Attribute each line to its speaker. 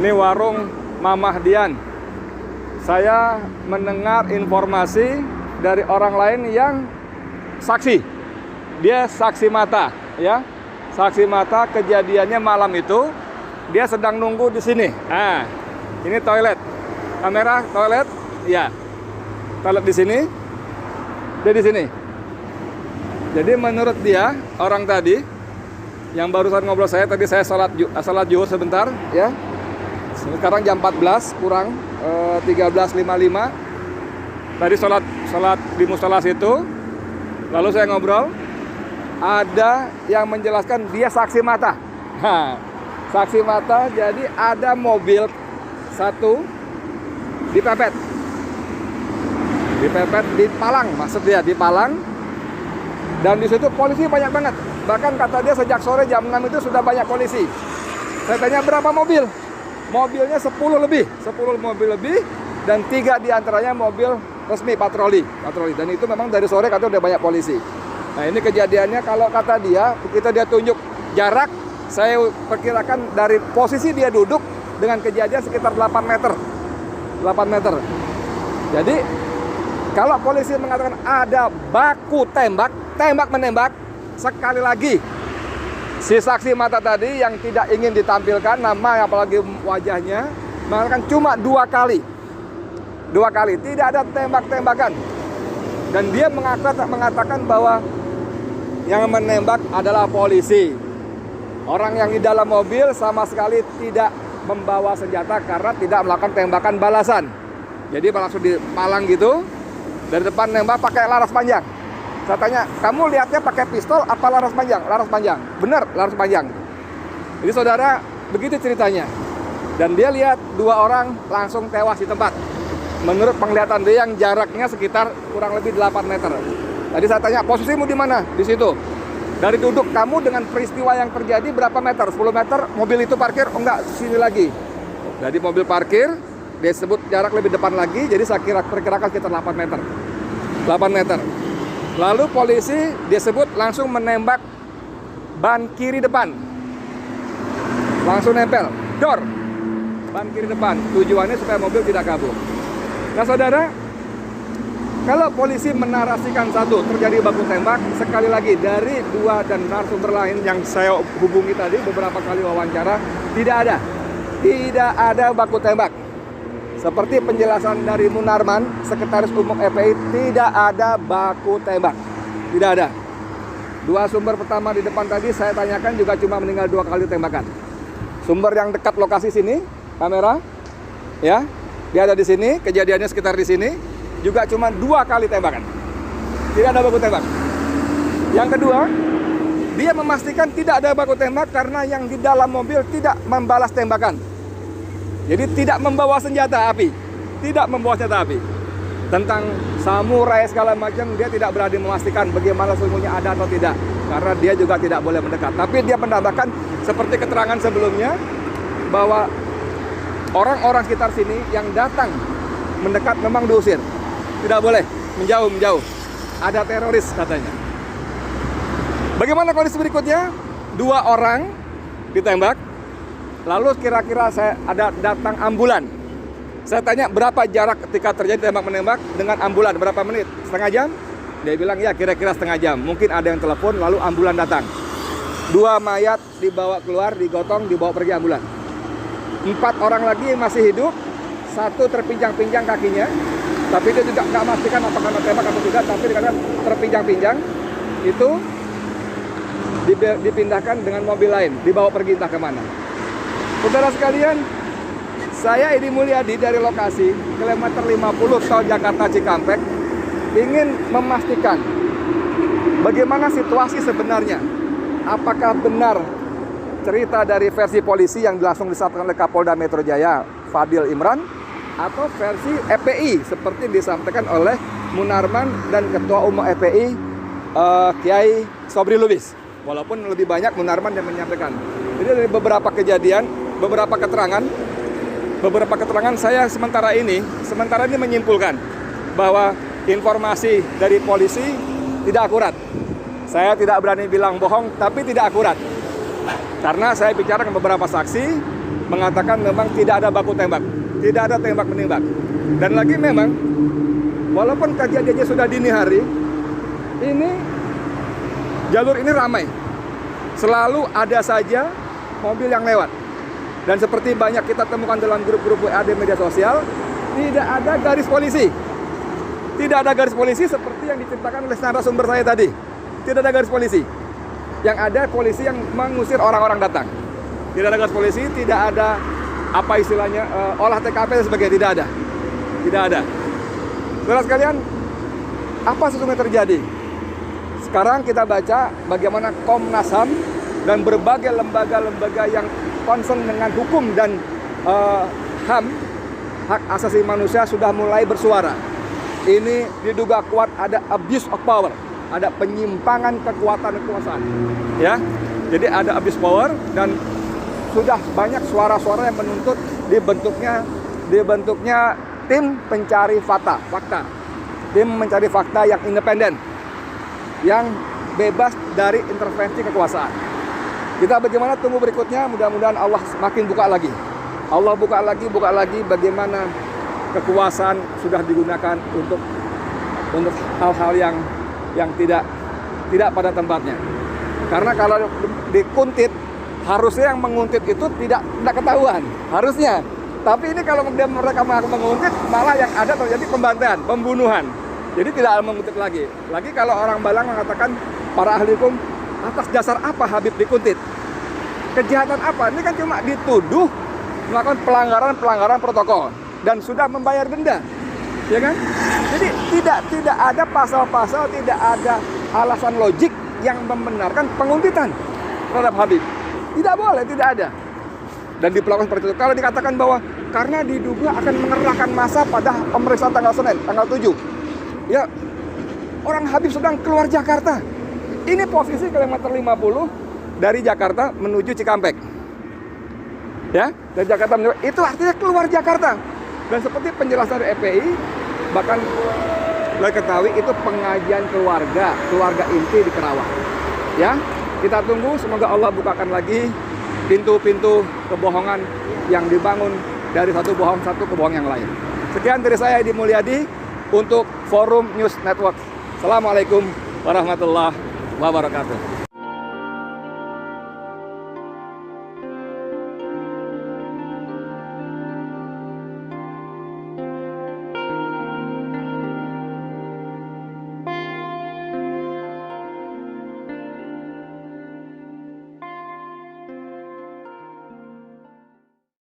Speaker 1: Ini warung Mamah Dian. Saya mendengar informasi dari orang lain yang saksi. Dia saksi mata, ya. Saksi mata kejadiannya malam itu. Dia sedang nunggu di sini. Nah, ini toilet. Kamera toilet, ya. Toilet di sini. Dia di sini. Jadi menurut dia, orang tadi yang barusan ngobrol saya tadi, saya salat zuhur sebentar, ya. Sekarang jam 14 kurang 13.55. Tadi salat di musola situ. Lalu saya ngobrol, ada yang menjelaskan dia saksi mata. Nah, saksi mata, jadi ada mobil satu dipepet di Palang, maksud dia di Palang. Dan di situ polisi banyak banget. Bahkan kata dia sejak sore jam 6 itu sudah banyak polisi. Saya tanya berapa mobil? Mobilnya 10 mobil lebih, dan 3 diantaranya mobil resmi patroli. Dan itu memang dari sore katanya udah banyak polisi. Nah, ini kejadiannya kalau kata dia, begitu dia tunjuk jarak, saya perkirakan dari posisi dia duduk dengan kejadian sekitar 8 meter. Jadi kalau polisi mengatakan ada baku tembak menembak, sekali lagi si saksi mata tadi yang tidak ingin ditampilkan nama apalagi wajahnya mengatakan cuma 2 kali, tidak ada tembak-tembakan. Dan dia mengatakan bahwa yang menembak adalah polisi. Orang yang di dalam mobil sama sekali tidak membawa senjata karena tidak melakukan tembakan balasan. Jadi langsung dipalang gitu, dari depan nembak pakai laras panjang. Saya tanya, kamu lihatnya pakai pistol apa laras panjang? Laras panjang. Benar, laras panjang. Jadi saudara, begitu ceritanya. Dan dia lihat 2 orang langsung tewas di tempat. Menurut penglihatan dia yang jaraknya sekitar kurang lebih 8 meter. Tadi saya tanya, posisimu di mana? Di situ. Dari duduk kamu dengan peristiwa yang terjadi berapa meter? 10 meter, mobil itu parkir? Oh enggak, sini lagi. Jadi mobil parkir, dia sebut jarak lebih depan lagi, jadi saya perkirakan sekitar 8 meter. 8 meter. Lalu polisi dia sebut langsung menembak ban kiri depan. Langsung nempel, dor. Ban kiri depan, tujuannya supaya mobil tidak kabur. Nah saudara, kalau polisi menarasikan satu terjadi baku tembak, sekali lagi dari 2 dan narasumber lain yang saya hubungi tadi beberapa kali wawancara, tidak ada baku tembak. Seperti penjelasan dari Munarman, Sekretaris Umum FPI, tidak ada baku tembak. Tidak ada. 2 sumber pertama di depan tadi saya tanyakan juga cuma meninggal 2 kali tembakan. Sumber yang dekat lokasi sini, kamera, ya, dia ada di sini, kejadiannya sekitar di sini, juga cuma 2 kali tembakan. Tidak ada baku tembak. Yang kedua, dia memastikan tidak ada baku tembak karena yang di dalam mobil tidak membalas tembakan. Jadi tidak membawa senjata api. Tentang samurai segala macam, dia tidak berani memastikan bagaimana sesungguhnya ada atau tidak. Karena dia juga tidak boleh mendekat. Tapi dia menambahkan seperti keterangan sebelumnya, bahwa orang-orang sekitar sini yang datang mendekat memang diusir. Tidak boleh, menjauh. Ada teroris katanya. Bagaimana kondisi berikutnya? 2 orang ditembak. Lalu kira-kira saya ada datang ambulan. Saya tanya berapa jarak ketika terjadi tembak-menembak dengan ambulan, berapa menit? Setengah jam? Dia bilang ya kira-kira setengah jam. Mungkin ada yang telepon lalu ambulan datang. 2 mayat dibawa keluar, digotong, dibawa pergi ambulan. 4 orang lagi masih hidup, 1 terpinjang-pinjang kakinya. Tapi dia juga nggak memastikan apakah kena tembak atau tidak, tapi dikatakan terpinjang-pinjang. Itu dipindahkan dengan mobil lain, dibawa pergi entah kemana. Saudara sekalian, saya Edi Mulyadi dari lokasi kilometer 50 tol Jakarta Cikampek ingin memastikan bagaimana situasi sebenarnya. Apakah benar cerita dari versi polisi yang langsung disampaikan oleh Kapolda Metro Jaya Fadil Imran, atau versi FPI seperti disampaikan oleh Munarman dan Ketua Umum FPI Kiai Sobri Lubis. Walaupun lebih banyak Munarman yang menyampaikan. Jadi dari beberapa kejadian, beberapa keterangan saya sementara ini menyimpulkan bahwa informasi dari polisi tidak akurat. Saya tidak berani bilang bohong, tapi tidak akurat. Karena saya bicara dengan beberapa saksi mengatakan memang tidak ada baku tembak, tidak ada tembak menembak. Dan lagi memang walaupun kejadiannya sudah dini hari, ini jalur ini ramai. Selalu ada saja mobil yang lewat. Dan seperti banyak kita temukan dalam grup-grup WA di media sosial, tidak ada garis polisi. Tidak ada garis polisi seperti yang diceritakan oleh narasumber saya tadi. Tidak ada garis polisi. Yang ada polisi yang mengusir orang-orang datang. Tidak ada garis polisi, tidak ada apa istilahnya olah TKP dan sebagainya, tidak ada. Tidak ada. Saudara sekalian, apa sesungguhnya terjadi? Sekarang kita baca bagaimana Komnas HAM dan berbagai lembaga-lembaga yang concern dengan hukum dan HAM, hak asasi manusia, sudah mulai bersuara. Ini diduga kuat ada abuse of power, ada penyimpangan kekuasaan, ya. Jadi ada abuse power dan sudah banyak suara-suara yang menuntut dibentuknya tim pencari fakta, tim mencari fakta yang independen, yang bebas dari intervensi kekuasaan. Kita bagaimana tunggu berikutnya, mudah-mudahan Allah semakin buka lagi. Allah buka lagi bagaimana kekuasaan sudah digunakan untuk hal-hal yang tidak pada tempatnya. Karena kalau dikuntit, harusnya yang menguntit itu tidak ketahuan, harusnya. Tapi ini kalau mereka menguntit, malah yang ada terjadi pembantaian, pembunuhan. Jadi tidak menguntit lagi. Lagi kalau orang Balang mengatakan, para ahli hukum, atas dasar apa Habib dikuntit? Kejahatan apa? Ini kan cuma dituduh melakukan pelanggaran protokol dan sudah membayar denda, ya kan? Jadi tidak ada pasal-pasal, tidak ada alasan logik yang membenarkan penguntitan terhadap Habib. Tidak boleh, tidak ada. Dan diperlakukan seperti itu. Kalau dikatakan bahwa karena diduga akan mengerahkan massa pada pemeriksaan tanggal Senin, tanggal 7. Ya, orang Habib sedang keluar Jakarta. Ini posisi kilometer 50 dari Jakarta menuju Cikampek. Ya, dari Jakarta menuju, itu artinya keluar Jakarta. Dan seperti penjelasan dari EPI, bahkan boleh ketahui itu pengajian keluarga inti di Kerawang. Ya, kita tunggu, semoga Allah bukakan lagi pintu-pintu kebohongan yang dibangun dari satu kebohongan yang lain. Sekian dari saya, Edi Mulyadi, untuk Forum News Network. Assalamualaikum warahmatullahi wabarakatuh.